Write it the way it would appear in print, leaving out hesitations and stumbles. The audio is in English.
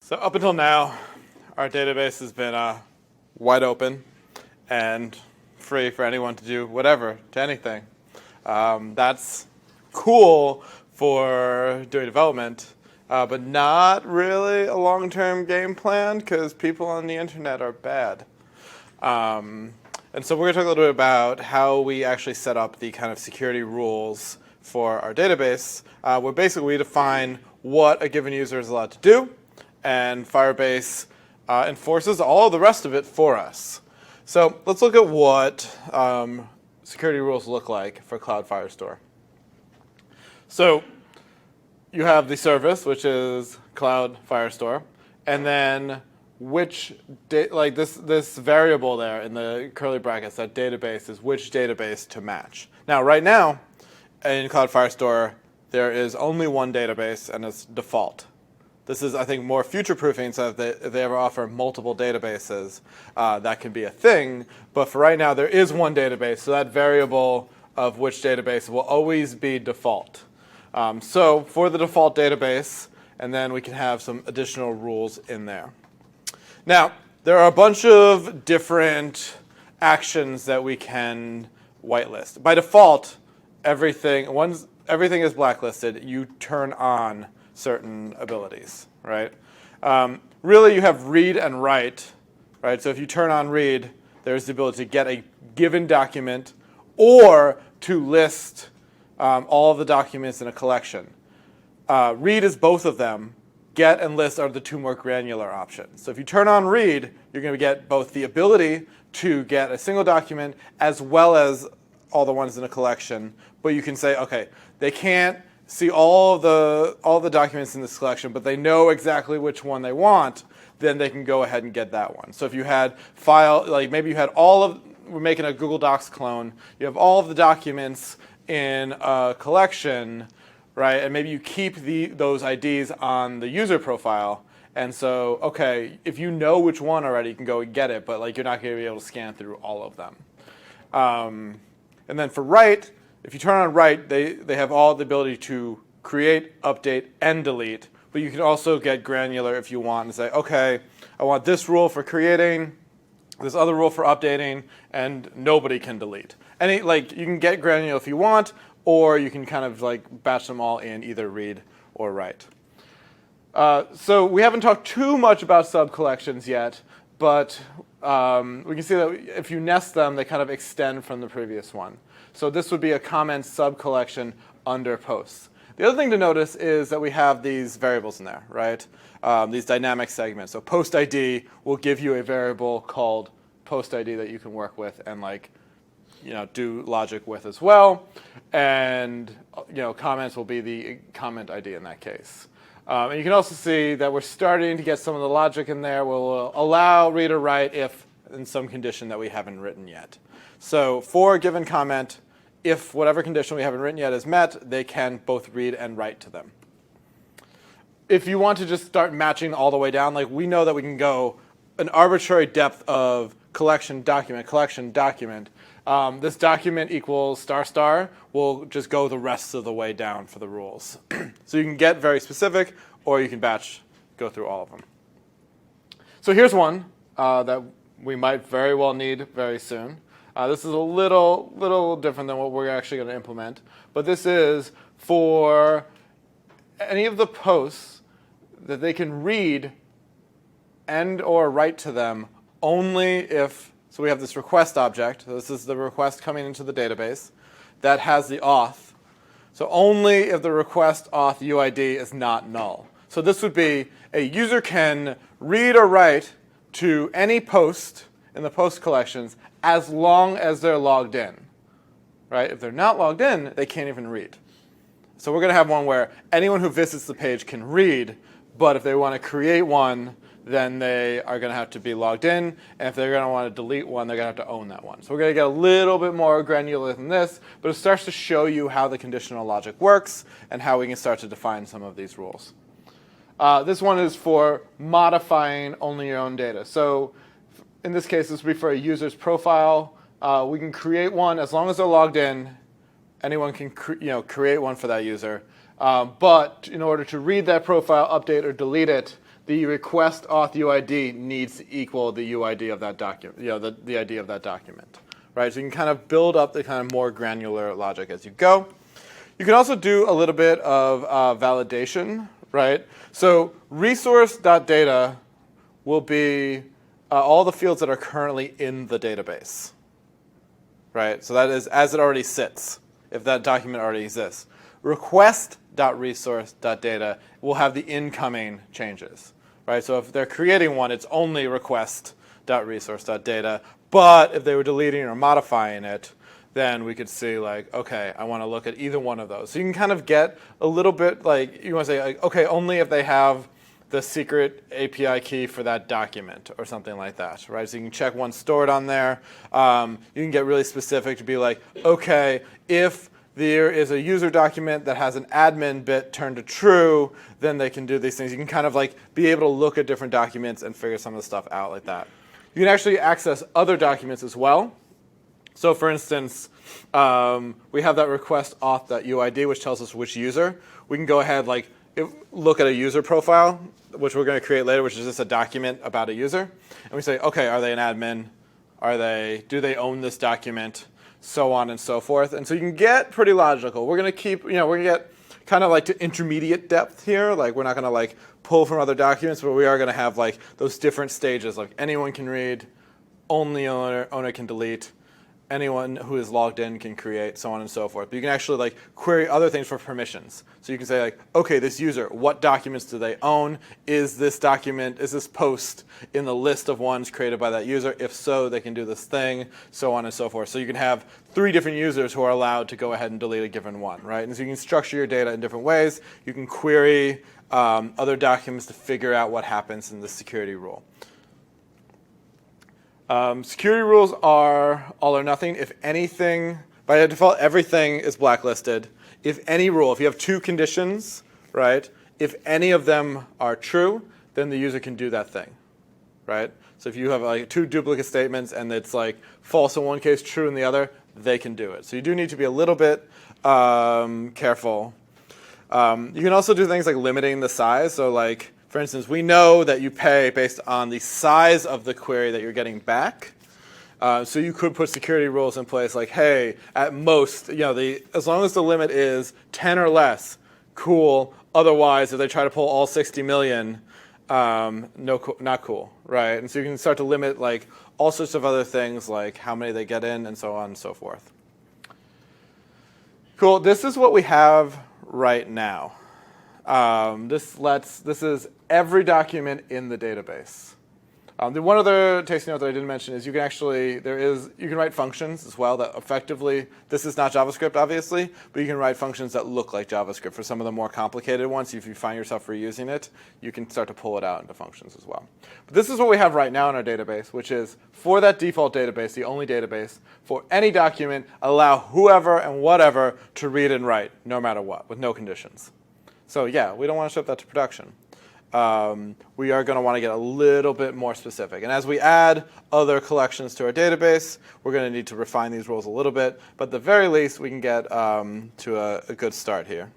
So up until now, our database has been wide open and free for anyone to do whatever to anything. That's cool for doing development, but not really a long-term game plan because people on the internet are bad. And so we're going to talk a little bit about how we actually set up the kind of security rules for our database, where basically we define what a given user is allowed to do, and Firebase enforces all of the rest of it for us. So let's look at what security rules look like for Cloud Firestore. So you have the service, which is Cloud Firestore, and then which this variable there in the curly brackets, that database, is which database to match. Now, right now, in Cloud Firestore, there is only one database, and it's default. This is, I think, more future-proofing, so that if they ever offer multiple databases, that can be a thing. But for right now, there is one database, so that variable of which database will always be default. So for the default database, and then we can have some additional rules in there. Now, there are a bunch of different actions that we can whitelist. By default, everything is blacklisted. You turn on certain abilities, right? Really, you have read and write, right? So if you turn on read, there's the ability to get a given document or to list all of the documents in a collection. Read is both of them. Get and list are the two more granular options. So if you turn on read, you're going to get both the ability to get a single document as well as all the ones in a collection. But you can say, okay, they can't see all the documents in this collection, but they know exactly which one they want, then they can go ahead and get that one. So if you had maybe you had we're making a Google Docs clone, you have all of the documents in a collection, right? And maybe you keep those IDs on the user profile. And so, okay, if you know which one already, you can go and get it, but you're not going to be able to scan through all of them. And then for write, if you turn on write, they have all the ability to create, update, and delete. But you can also get granular if you want and say, okay, I want this rule for creating, this other rule for updating, and nobody can delete. You can get granular if you want, or you can kind of batch them all in either read or write. So we haven't talked too much about sub-collections yet, but we can see that if you nest them, they kind of extend from the previous one. So this would be a comment sub-collection under posts. The other thing to notice is that we have these variables in there, right? These dynamic segments. So post ID will give you a variable called post ID that you can work with and do logic with as well. And comments will be the comment ID in that case. And you can also see that we're starting to get some of the logic in there. We'll allow read or write if in some condition that we haven't written yet. So for a given comment, if whatever condition we haven't written yet is met, they can both read and write to them. If you want to just start matching all the way down, we know that we can go an arbitrary depth of collection document. This document equals **. We'll just go the rest of the way down for the rules. So you can get very specific, or you can go through all of them. So here's one that we might very well need very soon. This is a little different than what we're actually going to implement. But this is for any of the posts that they can read and or write to them only if, so we have this request object. So this is the request coming into the database that has the auth. So only if the request auth UID is not null. So this would be a user can read or write to any post in the post collections as long as they're logged in, right? If they're not logged in, they can't even read. So we're going to have one where anyone who visits the page can read, but if they want to create one, then they are going to have to be logged in. And if they're going to want to delete one, they're going to have to own that one. So we're going to get a little bit more granular than this, but it starts to show you how the conditional logic works and how we can start to define some of these rules. This one is for modifying only your own data. So in this case, this would be for a user's profile. We can create one as long as they're logged in. Anyone can create one for that user. But in order to read that profile, update, or delete it, the request auth UID needs to equal the UID of that document, the ID of that document, right? So you can kind of build up the kind of more granular logic as you go. You can also do a little bit of validation, right? So resource.data will be all the fields that are currently in the database, right? So that is as it already sits, if that document already exists. Request.resource.data will have the incoming changes, right? So if they're creating one, it's only request.resource.data. But if they were deleting or modifying it, then we could see like, okay, I want to look at either one of those. So you can kind of get a little bit like, you want to say like, okay, only if they have the secret API key for that document or something like that, right? So you can check one stored on there. You can get really specific to be like, okay, if there is a user document that has an admin bit turned to true, then they can do these things. You can kind of like be able to look at different documents and figure some of the stuff out like that. You can actually access other documents as well. So for instance, we have that request auth.uid, which tells us which user. We can go ahead like look at a user profile, which we're going to create later, which is just a document about a user. And we say, okay, are they an admin? Do they own this document? So on and so forth. And so you can get pretty logical. We're going to keep, we're going to get kind of like to intermediate depth here. Like we're not going to like pull from other documents, but we are going to have like those different stages. Like anyone can read, only owner can delete. Anyone who is logged in can create, so on and so forth. But you can actually like query other things for permissions. So you can say like, okay, this user, what documents do they own? Is this post in the list of ones created by that user? If so, they can do this thing, so on and so forth. So you can have 3 different users who are allowed to go ahead and delete a given one, right? And so you can structure your data in different ways. You can query other documents to figure out what happens in the security rule. Security rules are all or nothing. If anything, by default, everything is blacklisted. If any rule, if you have 2 conditions, right, if any of them are true, then the user can do that thing, right? So if you have like 2 duplicate statements and it's like false in one case, true in the other, they can do it. So you do need to be a little bit careful. You can also do things like limiting the size. So like, for instance, we know that you pay based on the size of the query that you're getting back. So you could put security rules in place like, hey, at most, as long as the limit is 10 or less, cool. Otherwise, if they try to pull all 60 million, not cool, right? And so you can start to limit like all sorts of other things like how many they get in and so on and so forth. Cool. This is what we have right now. This is every document in the database. The one other tasting note that I didn't mention is you can write functions as well that effectively, this is not JavaScript obviously, but you can write functions that look like JavaScript for some of the more complicated ones. If you find yourself reusing it, you can start to pull it out into functions as well. But this is what we have right now in our database, which is for that default database, the only database, for any document, allow whoever and whatever to read and write, no matter what, with no conditions. So yeah, we don't want to ship that to production. We are going to want to get a little bit more specific. And as we add other collections to our database, we're going to need to refine these rules a little bit. But at the very least, we can get to a good start here.